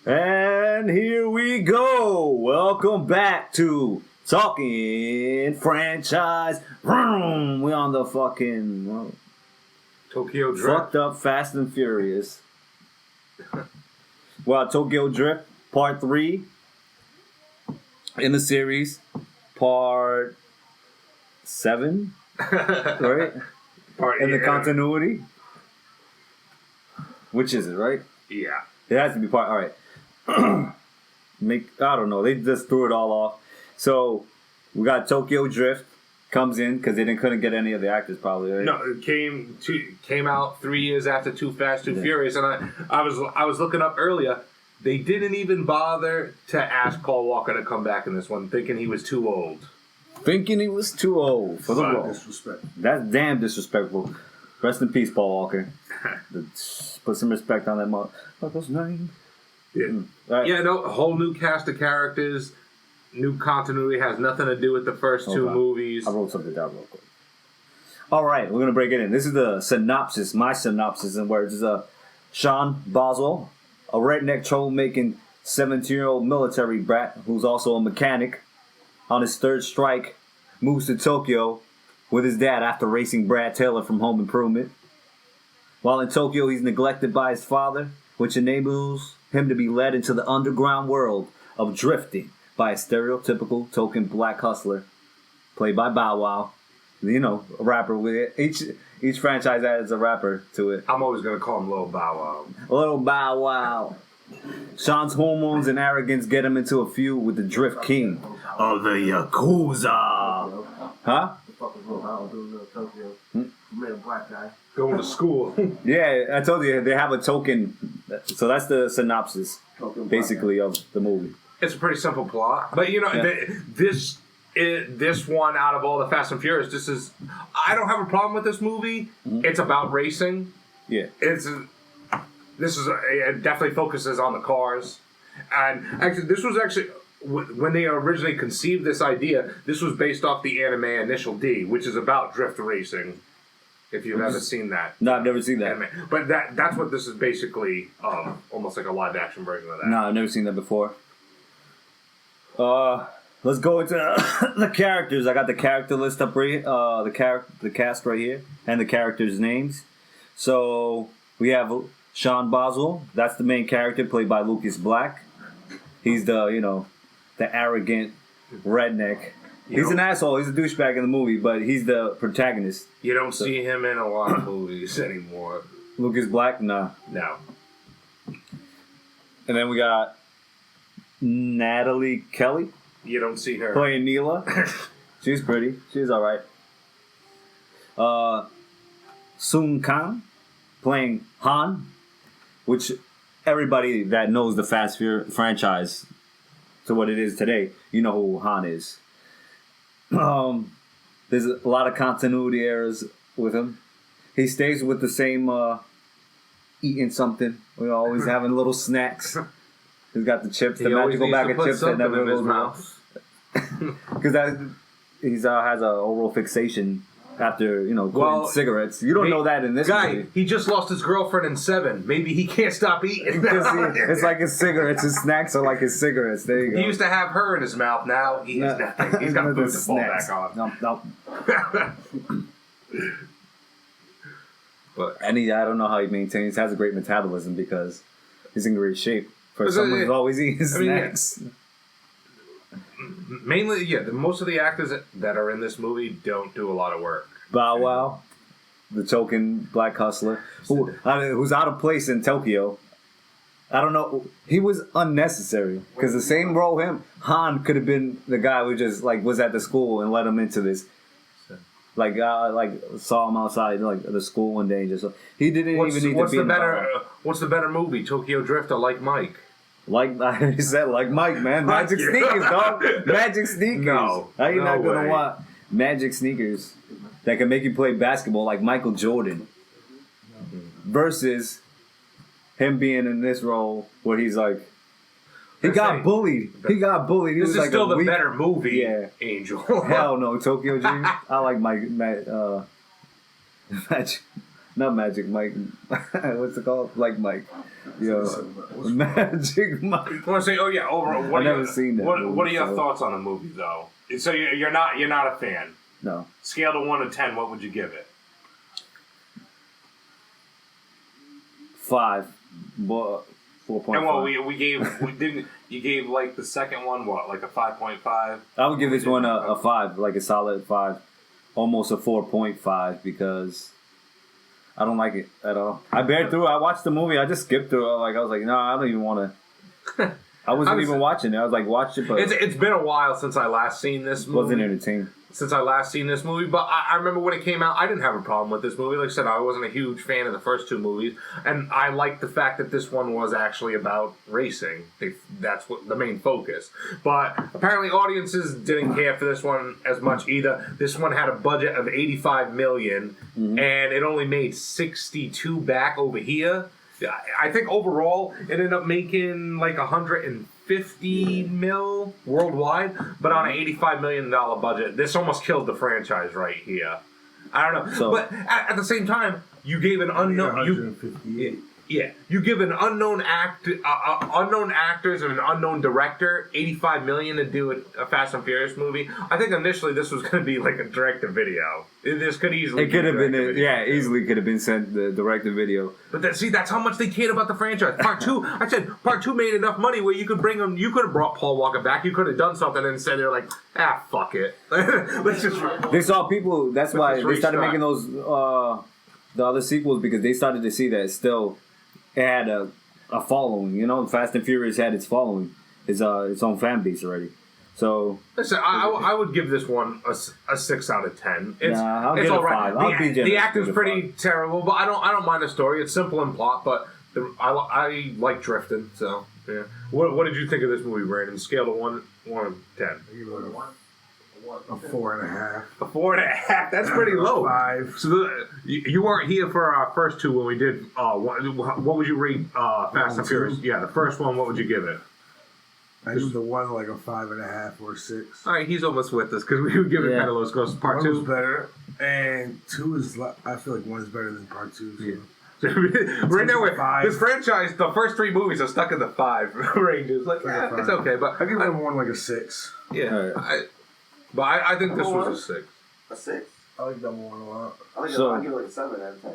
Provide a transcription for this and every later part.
And here we go. Welcome back to Talking Franchise. Vroom. We on the fucking Tokyo Drift. fucked up Fast and Furious. Well, Tokyo Drift Part 3 in the series. Part 7, right? In the continuity. Which is it, right? Yeah. It has to be part. All right. I don't know. They just threw it all off. So we got Tokyo Drift comes in because they couldn't get any of the actors probably. Right? No, it came out 3 years after Too Fast, Too Furious, and I was looking up earlier. They didn't even bother to ask Paul Walker to come back in this one, thinking he was too old. Thinking he was too old for the role. Disrespectful. That's damn disrespectful. Rest in peace, Paul Walker. Put some respect on that motherfucker's name. Yeah. Right. Yeah, no, a whole new cast of characters, new continuity, has nothing to do with the first two movies. I wrote something down real quick. All right, we're going to break it in. This is the synopsis, my synopsis in words. Is Sean Boswell, a redneck troublemaking 17-year-old military brat who's also a mechanic, on his third strike, moves to Tokyo with his dad after racing Brad Taylor from Home Improvement. While in Tokyo, he's neglected by his father, which enables him to be led into the underground world of drifting by a stereotypical token black hustler, played by Bow Wow. You know, a rapper with it. Each franchise adds a rapper to it. I'm always going to call him Lil Bow Wow. Little Bow Wow. Sean's hormones and arrogance get him into a feud with the Drift King of the Yakuza. Huh? The fuck was wrong? I don't do no Tokyo. You made a black guy. Going to school. Yeah, I told you they have a token. So that's the synopsis, basically, of the movie. It's a pretty simple plot. But, you know, this one, out of all the Fast and Furious, I don't have a problem with this movie. Mm-hmm. It's about racing. Yeah. It definitely focuses on the cars. And actually, this was when they originally conceived this idea, this was based off the anime Initial D, which is about drift racing. If you've ever seen that. No, I've never seen that. Anime. But that's what this is basically, almost like a live action version of that. No, I've never seen that before. Let's go into the characters. I got the character list up right the cast right here, and the characters' names. So we have Sean Boswell. That's the main character, played by Lucas Black. He's the arrogant redneck. He's an asshole. He's a douchebag in the movie, but he's the protagonist. You don't see him in a lot of movies anymore. Lucas Black? Nah. No. And then we got Natalie Kelly. You don't see her. Playing Neela. She's pretty. She's alright. Sun Kang playing Han, which everybody that knows the Fast franchise to what it is today, you know who Han is. There's a lot of continuity errors with him. He stays with the same eating something. We're always having little snacks. He's got the chips, the magical bag of chips that never goes mouth. Because he has an oral fixation after quitting cigarettes. You don't know that in this movie. He just lost his girlfriend in 7. Maybe he can't stop eating. It's like his cigarettes. His snacks are like his cigarettes. There you go. He used to have her in his mouth. Now he has nothing. He's got food to fall back on. Nope. But I don't know how he maintains. Has a great metabolism because he's in great shape for someone who's always eating snacks. Mainly, most of the actors that are in this movie don't do a lot of work. Bow Wow, the token black hustler, who's out of place in Tokyo. I don't know. He was unnecessary because the same role Han could have been the guy who just was at the school and let him into this. Saw him outside the school one day and just he didn't even need to be. What's the better movie, Tokyo Drift or Like Mike? Like I said, like Mike, man. Magic sneakers, dog. Magic sneakers. No. How you not going to want magic sneakers that can make you play basketball like Michael Jordan versus him being in this role where he's like, he got bullied. He got bullied. This is still the better movie, Angel. Hell no, Tokyo Dream. I like Magic. Not Magic Mike. What's it called? Like Mike. Yo, Magic Mike. I want to say, oh yeah, overall, I've never seen that. What are your so. thoughts on the movie though? So you're not a fan. No. Scale to 1 to 10, what would you give it? 5. But 4.5. And what you gave like the second one what, like a 5.5? I would give this one a 5, like a solid 5. Almost a 4.5 because I don't like it at all. I bared through it. I watched the movie. I just skipped through it. I was like, no, I don't even want to. I wasn't even watching it. I was like, watch it, but It's been a while since I last seen this movie. wasn't entertained. Since I last seen this movie, but I remember when it came out, I didn't have a problem with this movie. Like I said, I wasn't a huge fan of the first 2 movies, and I liked the fact that this one was actually about racing. That's what the main focus. But apparently, audiences didn't care for this one as much either. This one had a budget of $85 million, and it only made 62 back over here. I think overall it ended up making like 150 mil worldwide, but on an $85 million budget, this almost killed the franchise right here. I don't know, So- but at the same time, you gave an unknown. 158. You give an unknown unknown actors and an unknown director $85 million to do a Fast and Furious movie. I think initially this was going to be like a direct-to-video. This could easily. It could have been, direct-to-video. easily could have been sent the direct-to-video. But that's how much they cared about the franchise. Part 2, I said, Part 2 made enough money where you could bring them. You could have brought Paul Walker back. You could have done something, and instead they're like, fuck it. Let's just. They saw people. That's why just they started restart. making those the other sequels because they started to see that it had a following. You know, Fast and Furious had its following, its own fan base already. So Listen, I would give this one a 6 out of 10. It's I'll it's give it a all right. 5. I'll be generous. The acting's Give it a pretty terrible, but I don't mind the story. It's simple in plot, but I like drifting. So yeah. What did you think of this movie, Brandon? Scale of 1 to 10. I give it a 4.5. A 4.5. That's pretty low. 5. So you weren't here for our first 2 when we did. What would you rate Fast and Furious? Yeah, the first one. What would you give it? I give the 1 like a 5.5 or 6. All right, he's almost with us because we would give it kind of low scores. Part 1 was 2. better, and 2 is. I feel like 1 is better than Part 2. So. Yeah. Right now, with 5. this franchise, the first 3 movies are stuck in the 5 ranges. Like, yeah, it's okay, but I give that one like a 6. yeah, Alright. I think this was a 6. A 6? I like that one a lot. I think So- I'll give it like a 7 out of 10. I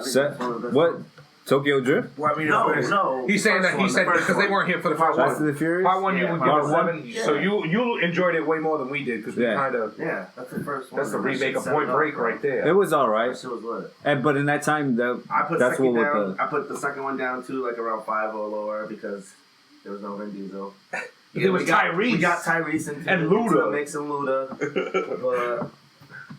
think Set, that's one of the best what? ones. Tokyo Drift? Well, I mean, No, it's- no. He's saying that First one, the first because they one. weren't here for the first Fast and one. the Furious? Part 1 you Yeah, would give part a one. 7, Yeah. so you enjoyed it way more than we did because we Yeah. kind of Yeah, that's the first one. that's the That remake shit of set Point it up, Break bro. right there. It was all That right, shit was lit. but in that time, I put that's second what down. with the I put the second one down too, like around 5 or lower because there was no Vin Diesel. It was Tyrese. We got Tyrese And Luda. Mix and Luda. But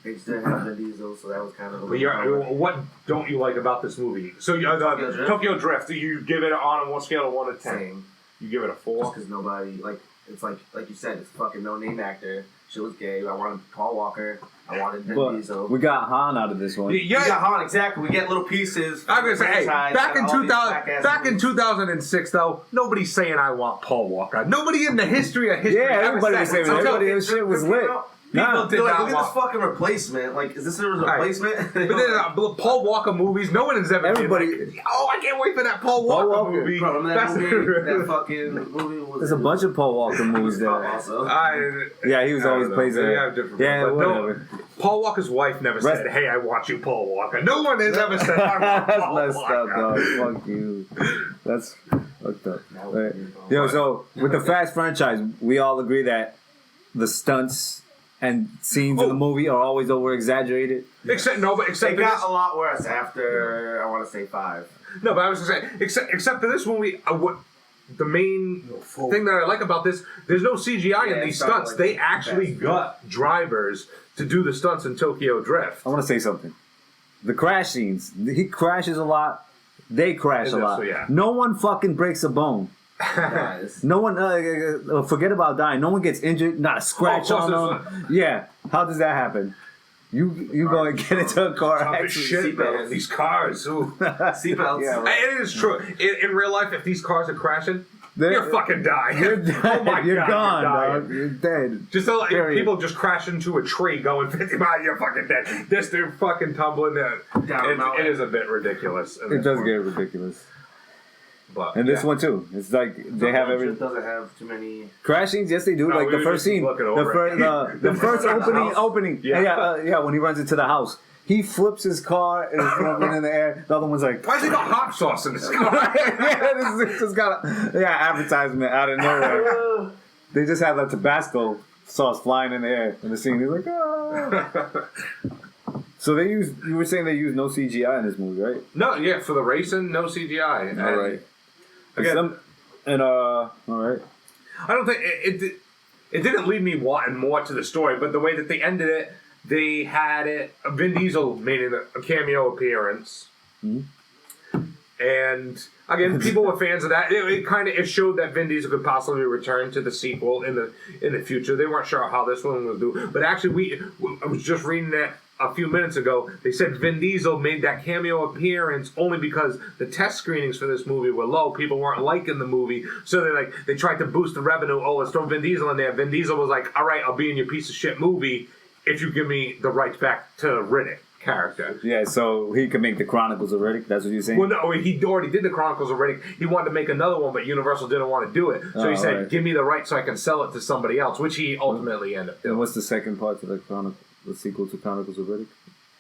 they just didn't have Vin Diesel, so that was kind of a But what don't you like about this movie? So Tokyo Drift, you give it on a scale of 1 to 10. same. You give it a Just 4. because nobody, it's like you said, it's a fucking no-name actor. Shit was gay. I wanted Paul Walker. I wanted Vin but Diesel. we got Han out of this one. We got Han, exactly. We get little pieces. I'm gonna say, hey, franchise, back in all these 2000, whack-ass back in movies. 2006 though, nobody's saying I want Paul Walker. Nobody in the history of history. Yeah, ever everybody said was saying until- that. Everybody, shit was lit. People Nah. did They're like, not look at this want. fucking replacement. Like, is this a Right. replacement? But then Paul Walker movies, no one has ever. Everybody- been like, oh, I can't wait for that Paul Walker, Walker. movie. Bro, remember that That's- movie? That fucking movie was. There's a bunch of Paul Walker movies there. Also. Yeah, He was always plays They a have different yeah, but no, whatever. Paul Walker's wife never Right. said, "Hey, I want you, Paul Walker." No one has ever said, "I want That's Paul messed up, Walker." dog. Fuck you. That's fucked up. Right. Yo, so with the Fast franchise, we all agree that the stunts and scenes in the movie are always over exaggerated. Except It for got this. a lot worse after, I want to say 5. No, but I was gonna say, except for this movie, what the main thing that I like about this, there's no CGI in Yeah, these it's not stunts. like They the actually best. got drivers to do the stunts in Tokyo Drift. I want to say something. The crash scenes. He crashes a lot. They crash Is a it? lot. So, yeah. No one fucking breaks a bone. Guys. No one, forget about dying. No one gets injured. Not a scratch Oh, on of them. Yeah. How does that happen? You go and get into a car Tough as accident. shit, man. seatbelts. These cars. Ooh. Seatbelts. Yeah, right. It is true. In real life, if these cars are crashing, You're fucking dying. You're dead. Oh my You're God, gone, dying. dog. You're dead. Just so, like, Period. people just crash into a tree going 50 miles, you're fucking dead. This dude fucking tumbling down. Down a mountain. It is a bit ridiculous. in It this does one. get ridiculous. But, And this yeah. one too. It's like they have every It doesn't have too many. crashings. Yes, they do. No, like we the were first just scene, looking the over first, it. the first House. opening. Yeah. Yeah. When he runs into the house, he flips his car and it's moving in the air. The other one's like, Why's he got hot sauce in his car? yeah, this just got advertisement out of nowhere. They just had the Tabasco sauce flying in the air in the scene. He's like, ah. So you were saying they used no CGI in this movie, right? No, yeah, for the racing, no CGI. And All right. Again, all right. I don't think it didn't leave me wanting more to the story, but the way that they ended it, they had it. Vin Diesel made a cameo appearance, and again, people were fans of that. It showed that Vin Diesel could possibly return to the sequel in the future. They weren't sure how this one would do, but actually, I was just reading that a few minutes ago. They said Vin Diesel made that cameo appearance only because the test screenings for this movie were low. People weren't liking the movie, so they tried to boost the revenue. Oh, let's throw Vin Diesel in there. Vin Diesel was like, "All right, I'll be in your piece of shit movie if you give me the rights back to Riddick character." Yeah, so he could make the Chronicles of Riddick. That's what you're saying? Well, no, he already did the Chronicles of Riddick. He wanted to make another one, but Universal didn't want to do it. So he said, right. "Give me the rights so I can sell it to somebody else," which he ultimately ended up doing. And what's the second part to the sequel to Chronicles of Riddick?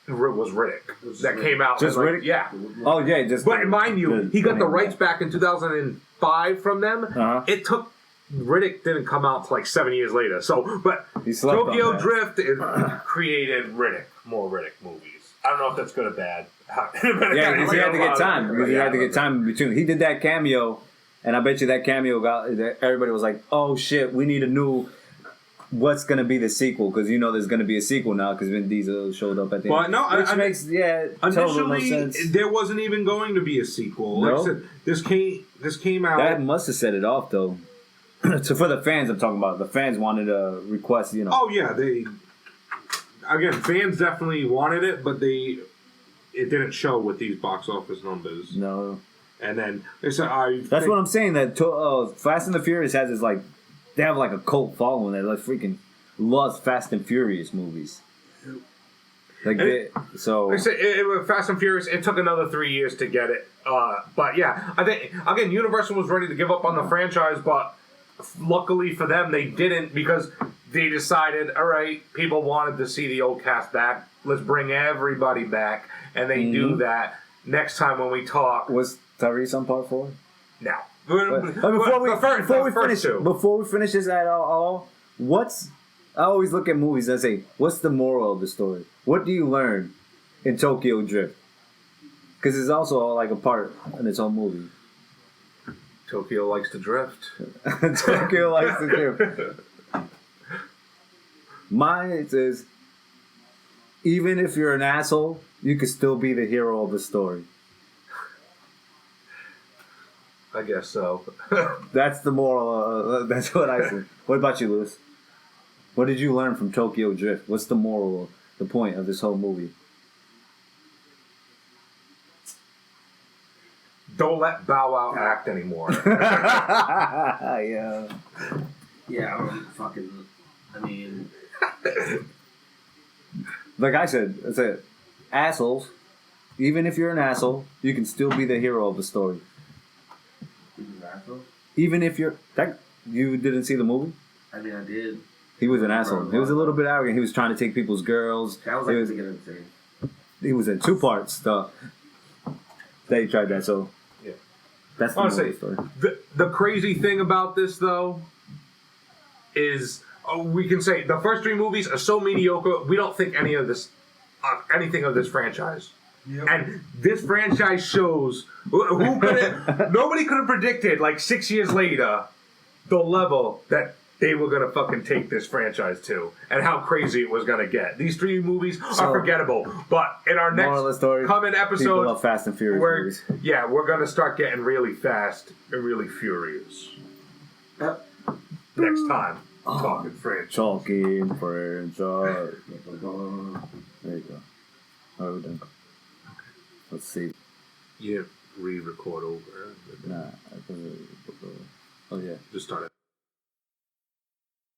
It was Riddick that came out. Just and, Riddick? Yeah. Oh yeah, just. But mind you, he got the rights back. back in 2005 from them. Uh-huh. It took Riddick didn't come out till like 7 years later. So, but He slept on Tokyo that. Drift created more Riddick movies. I don't know if that's good or bad. Yeah, because he had to get time. Because he had to get time in between. He did that cameo, and I bet you that cameo got everybody was like, "Oh shit, we need a new." What's gonna be the sequel? Because there's gonna be a sequel now because Vin Diesel showed up at the But end. no, Which makes total no initially sense. there wasn't even going to be a sequel. Like No? I said, this came out. That must have set it off though. So for the fans, I'm talking about the fans wanted a request. Oh yeah, fans definitely wanted it, but it didn't show with these box office numbers. No, And then they said, that's what I'm saying. That Fast and the Furious has this they have like a cult following that freaking loves Fast and Furious movies. Like Like I said, it was Fast and Furious. It took another 3 years to get it. But yeah, I think again, Universal was ready to give up on the franchise, but luckily for them, they didn't because they decided, all right, people wanted to see the old cast back. Let's bring everybody back, and they do that. Next time when we talk, was Tyrese on part 4? now. Before we finish this at all, I always look at movies and say, what's the moral of the story? What do you learn in Tokyo Drift? Because it's also like a part in its own movie. Tokyo likes to drift. Tokyo likes to drift. Mine says, even if you're an asshole, you can still be the hero of the story. I guess so. That's the moral. That's what I say. What about you, Lewis? What did you learn from Tokyo Drift? What's the moral, the point of this whole movie? Don't let Bow Wow act anymore. Yeah. Yeah, I mean, Like I said, assholes. Even if you're an asshole, you can still be the hero of the story. Even if you didn't see the movie? I mean, I did. He was an asshole. He was a little bit arrogant. He was trying to take people's girls. That was like the beginning of the thing. He was in 2 parts. They tried that, so Yeah. that's the moral of Honestly, the story. the crazy thing about this, though, is we can say the first 3 movies are so mediocre. We don't think anything of this franchise. Yep. And this franchise shows nobody could have predicted like 6 years later the level that they were gonna fucking take this franchise to and how crazy it was gonna get. These 3 movies are forgettable, but in our Moral of the next story, coming people episode, love Fast and Furious movies. we're gonna start getting really fast and really furious Yep. next time. Talking French. Talking French. There you go. All right, we're done. Let's see.